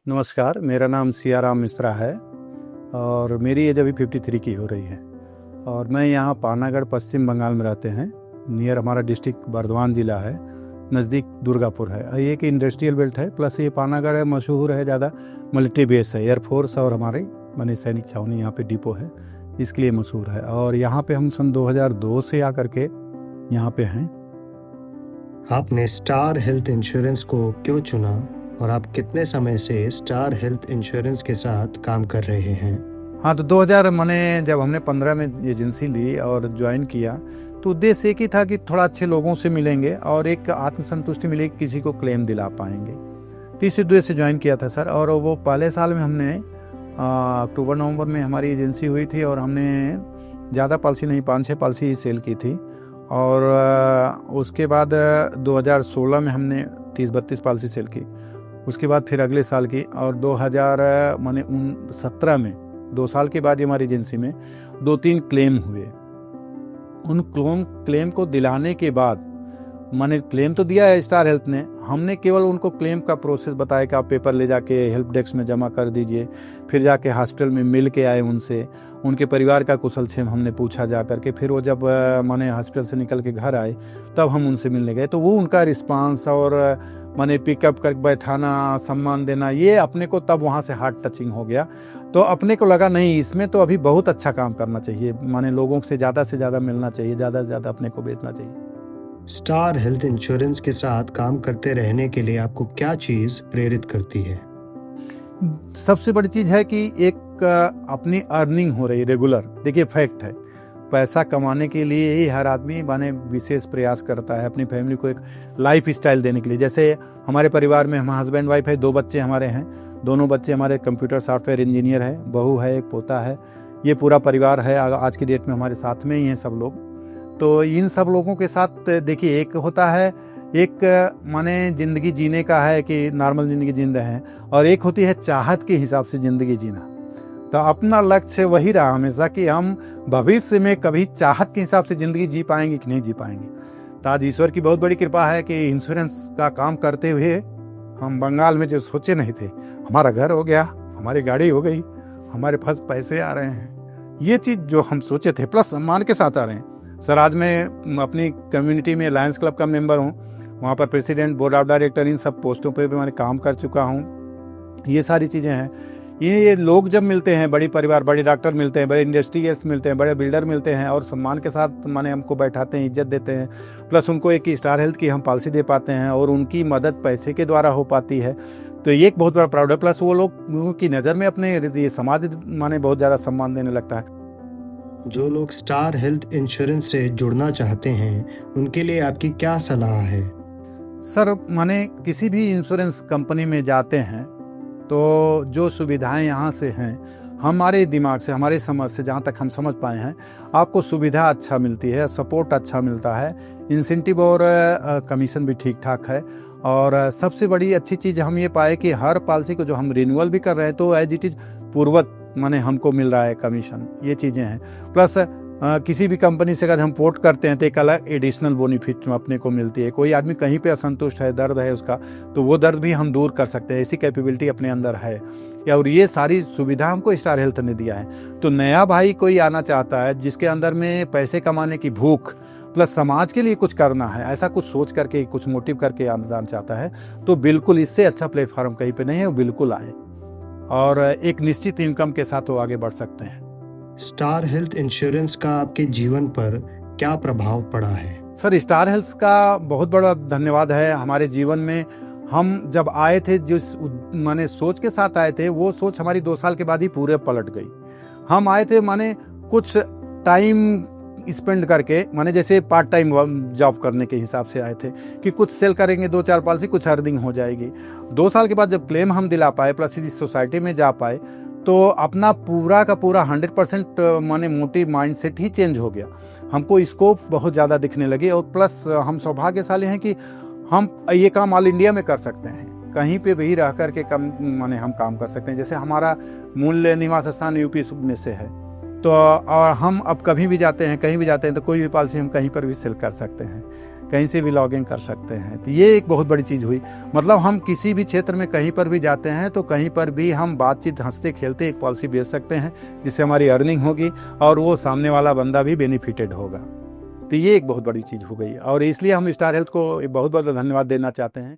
नमस्कार, मेरा नाम सियाराम मिश्रा है और मेरी एज अभी 53 की हो रही है और मैं यहाँ पानागढ़ पश्चिम बंगाल में रहते हैं। नियर हमारा डिस्ट्रिक्ट बर्धमान ज़िला है, नज़दीक दुर्गापुर है। ये एक इंडस्ट्रियल बेल्ट है, प्लस ये पानागढ़ है मशहूर है, ज़्यादा मिलिट्री बेस है, एयरफोर्स और हमारे माने सैनिक छावनी यहाँ पे डिपो है, इसके लिए मशहूर है। और यहाँ पे हम सन 2002 से आकर के यहाँ पे हैं। आपने स्टार हेल्थ इंश्योरेंस को क्यों चुना और आप कितने समय से स्टार हेल्थ इंश्योरेंस के साथ काम कर रहे हैं? हाँ, तो 2000 मैंने जब हमने 15 में एजेंसी ली और ज्वाइन किया तो उद्देश्य एक ही था कि थोड़ा अच्छे लोगों से मिलेंगे और एक आत्मसंतुष्टि मिलेगी, किसी को क्लेम दिला पाएंगे। तो इस उद्देश्य से ज्वाइन किया था सर। और वो पहले साल में हमने अक्टूबर नवंबर में हमारी एजेंसी हुई थी और हमने ज़्यादा पॉलिसी नहीं, 5-6 पॉलिसी ही सेल की थी। और उसके बाद 2016 में हमने 30-32 पॉलिसी सेल की। उसके बाद फिर अगले साल की और 2017 में 2 साल के बाद हमारी एजेंसी में 2-3 क्लेम हुए। उन क्लेम को दिलाने के बाद मैंने क्लेम तो दिया है स्टार हेल्थ ने, हमने केवल उनको क्लेम का प्रोसेस बताया कि आप पेपर ले जाके हेल्प डेस्क में जमा कर दीजिए। फिर जाके हॉस्पिटल में मिल के आए उनसे, उनके परिवार का कुशल क्षेम हमने पूछा जा करके। फिर वो जब मैंने हॉस्पिटल से निकल के घर आए तब हम उनसे मिलने गए, तो वो उनका रिस्पांस और मैंने पिकअप कर बैठाना, सम्मान देना, ये अपने को तब वहाँ से हार्ट टचिंग हो गया। तो अपने को लगा नहीं, इसमें तो अभी बहुत अच्छा काम करना चाहिए, माने लोगों से ज़्यादा मिलना चाहिए, ज़्यादा से ज़्यादा अपने को बेचना चाहिए। स्टार हेल्थ इंश्योरेंस के साथ काम करते रहने के लिए आपको क्या चीज़ प्रेरित करती है? सबसे बड़ी चीज़ है कि एक अपनी अर्निंग हो रही रेगुलर। देखिए फैक्ट है, पैसा कमाने के लिए ही हर आदमी माने विशेष प्रयास करता है अपनी फैमिली को एक लाइफ स्टाइल देने के लिए। जैसे हमारे परिवार में हम हस्बैंड वाइफ है, 2 बच्चे हमारे हैं, दोनों बच्चे हमारे कंप्यूटर सॉफ्टवेयर इंजीनियर है, बहू है, एक पोता है। ये पूरा परिवार है आज की डेट में हमारे साथ में ही हैं सब लोग। तो इन सब लोगों के साथ देखिए एक होता है, एक माने ज़िंदगी जीने का है कि नॉर्मल ज़िंदगी जी रहे हैं, और एक होती है चाहत के हिसाब से ज़िंदगी जीना। तो अपना लक्ष्य वही रहा हमेशा कि हम भविष्य में कभी चाहत के हिसाब से ज़िंदगी जी पाएंगे कि नहीं जी पाएंगे। तो आज ईश्वर की बहुत बड़ी कृपा है कि इंश्योरेंस का काम करते हुए हम बंगाल में जो सोचे नहीं थे, हमारा घर हो गया, हमारी गाड़ी हो गई, हमारे पास पैसे आ रहे हैं, ये चीज़ जो हम सोचे थे प्लस सम्मान के साथ आ रहे हैं। सर आज मैं अपनी कम्युनिटी में लायंस क्लब का मेंबर हूँ, वहाँ पर प्रेसिडेंट, बोर्ड ऑफ डायरेक्टर, इन सब पोस्टों पे भी मैंने काम कर चुका हूँ। ये सारी चीज़ें हैं। ये लोग जब मिलते हैं, बड़ी परिवार, बड़े डॉक्टर मिलते हैं, बड़े इंडस्ट्रियल्स मिलते हैं, बड़े बिल्डर मिलते हैं और सम्मान के साथ माने हमको बैठाते हैं, इज्जत देते हैं, प्लस उनको एक स्टार हेल्थ की हम पॉलिसी दे पाते हैं और उनकी मदद पैसे के द्वारा हो पाती है, तो ये एक बहुत बड़ा प्राउड है। प्लस वो लोग की नज़र में अपने ये समाज माने बहुत ज़्यादा सम्मान देने लगता है। जो लोग स्टार हेल्थ इंश्योरेंस से जुड़ना चाहते हैं उनके लिए आपकी क्या सलाह है? सर माने किसी भी इंश्योरेंस कंपनी में जाते हैं तो जो सुविधाएं यहाँ से हैं, हमारे दिमाग से, हमारे समझ से, जहाँ तक हम समझ पाए हैं, आपको सुविधा अच्छा मिलती है, सपोर्ट अच्छा मिलता है, इंसेंटिव और कमीशन भी ठीक ठाक है। और सबसे बड़ी अच्छी चीज़ हम ये पाए कि हर पॉलिसी को जो हम रिन्यूअल भी कर रहे हैं तो एज इट इज़ पूर्वत माने हमको मिल रहा है कमीशन, ये चीज़ें हैं। प्लस किसी भी कंपनी से अगर हम पोर्ट करते हैं तो एक अलग एडिशनल बेनिफिट अपने को मिलती है। कोई आदमी कहीं पे असंतुष्ट है, दर्द है उसका, तो वो दर्द भी हम दूर कर सकते हैं, ऐसी कैपेबिलिटी अपने अंदर है। और ये सारी सुविधा हमको स्टार हेल्थ ने दिया है। तो नया भाई कोई आना चाहता है जिसके अंदर में पैसे कमाने की भूख प्लस समाज के लिए कुछ करना है, ऐसा कुछ सोच करके, कुछ मोटिव करके आना चाहता है, तो बिल्कुल इससे अच्छा प्लेटफॉर्म कहीं पर नहीं है, वो बिल्कुल आए और एक निश्चित इनकम के साथ वो आगे बढ़ सकते हैं। स्टार हेल्थ इंश्योरेंस का आपके जीवन पर क्या प्रभाव पड़ा है? सर स्टार हेल्थ का बहुत बड़ा धन्यवाद है हमारे जीवन में। हम जब आए थे, जिस माने सोच के साथ आए थे, वो सोच हमारी 2 साल के बाद ही पूरे पलट गई। हम आए थे माने कुछ टाइम स्पेंड करके, माने जैसे पार्ट टाइम जॉब करने के हिसाब से आए थे कि कुछ सेल करेंगे, 2-4 पॉलिसी, कुछ अर्निंग हो जाएगी। 2 साल के बाद जब क्लेम हम दिला पाए प्लस इस सोसाइटी में जा पाए तो अपना पूरा का पूरा 100% माने मोटिव माइंडसेट ही चेंज हो गया। हमको स्कोप बहुत ज़्यादा दिखने लगे और प्लस हम सौभाग्यशाली हैं कि हम ये काम ऑल इंडिया में कर सकते हैं, कहीं पे भी रह कर के कम माने हम काम कर सकते हैं। जैसे हमारा मूल निवास स्थान यूपी में से है, तो और हम अब कभी भी जाते हैं, कहीं भी जाते हैं, तो कोई भी पॉलिसी हम कहीं पर भी सेल कर सकते हैं। कहीं से भी लॉगिन कर सकते हैं। तो ये एक बहुत बड़ी चीज़ हुई। मतलब हम किसी भी क्षेत्र में कहीं पर भी जाते हैं तो कहीं पर भी हम बातचीत हंसते खेलते एक पॉलिसी बेच सकते हैं, जिससे हमारी अर्निंग होगी और वो सामने वाला बंदा भी बेनिफिटेड होगा। तो ये एक बहुत बड़ी चीज़ हो गई और इसलिए हम स्टार हेल्थ को बहुत बहुत धन्यवाद देना चाहते हैं।